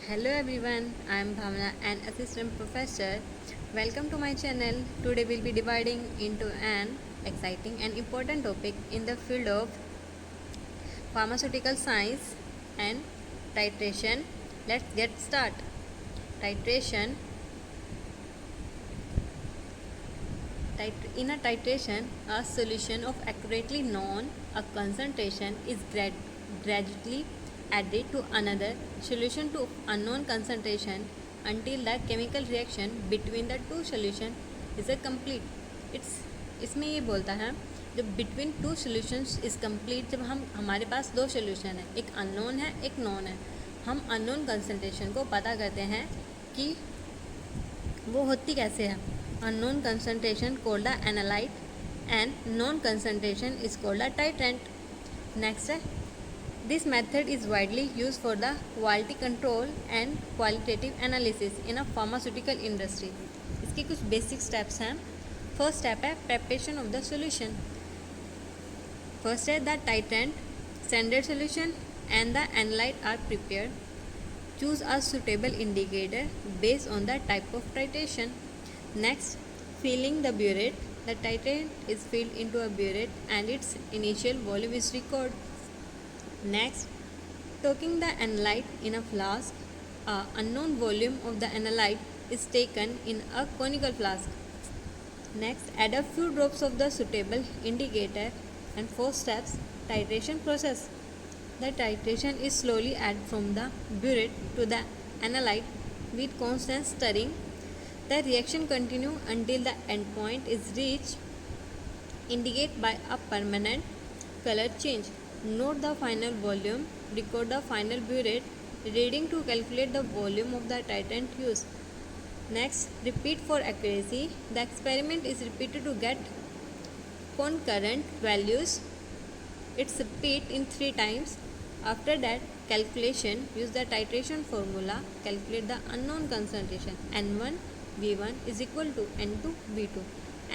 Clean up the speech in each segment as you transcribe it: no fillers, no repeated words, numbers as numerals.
Hello everyone, I am Bhavna, an assistant professor. Welcome to my channel. Today we'll be dividing into an exciting and important topic in the field of pharmaceutical science and titration. Let's get started. Titration. In a titration, a solution of accurately known a concentration is gradually added to another solution to unknown concentration until the chemical reaction between the two solution is a complete. इसमें ये बोलता है जब between two solutions is complete, जब हमारे पास दो solution है, एक अननोन है एक नोन है, हम अननोन कंसंट्रेशन को पता करते हैं कि वो होती कैसे है. Unknown concentration called the analyte and known concentration is called the titrant. Next है, this method is widely use for the quality control and qualitative analysis in a pharmaceutical industry. इसके कुछ बेसिक स्टेप्स हैं. First step है preparation of the solution. First है the titrant, standard solution and the analyte are prepared. Choose a suitable indicator based on the type of titration. Next, filling the burette. The titrate is filled into a burette and its initial volume is recorded. Next, taking the analyte in a flask. A unknown volume of the analyte is taken in a conical flask. Next, add a few drops of the suitable indicator. And 4 steps, titration process. The titration is slowly added from the burette to the analyte with constant stirring. The reaction continues until the endpoint is reached, indicated by a permanent color change. Note the final volume. Record the final burette reading to calculate the volume of the titrant used. Next, repeat for accuracy. The experiment is repeated to get concurrent values. It's repeat in 3 times. After that calculation, use the titration formula. Calculate the unknown concentration. N1 V1 is equal to N2 V2.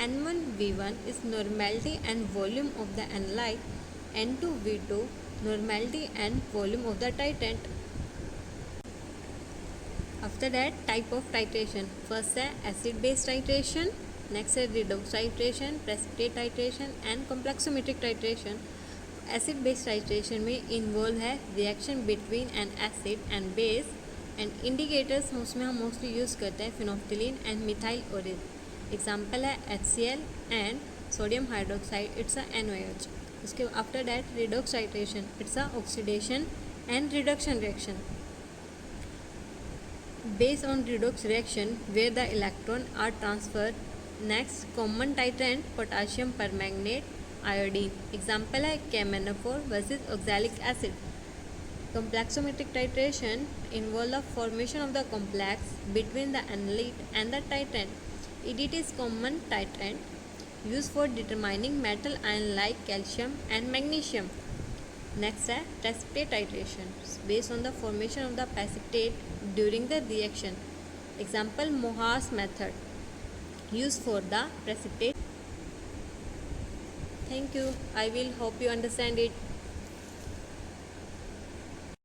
N1 V1 is normality and volume of the analyte. N2 V2 normality and volume of the titrant. After that, type of titration. First है acid base titration. Next है redox titration, precipitate titration and complexometric titration. Acid base titration में involve है reaction between an acid and base and indicators उसमें हम mostly use करते हैं phenolphthalein and methyl ओरिल. Example है HCl and sodium hydroxide, it's a NaOH. उसके after that redox titration, it's a oxidation and reduction reaction. Based on redox reaction where the electron are transfer. Next, common titrant potassium permanganate iodine. Example है KMnO4 versus oxalic acid. Complexometric titration involve the formation of the complex between the analyte and the titrant. EDT is common titrant used for determining metal ion like calcium and magnesium. Next है precipitate titration based on the formation of the precipitate during the reaction. Example Mohs method used for the precipitate. Thank you. I will hope you understand it.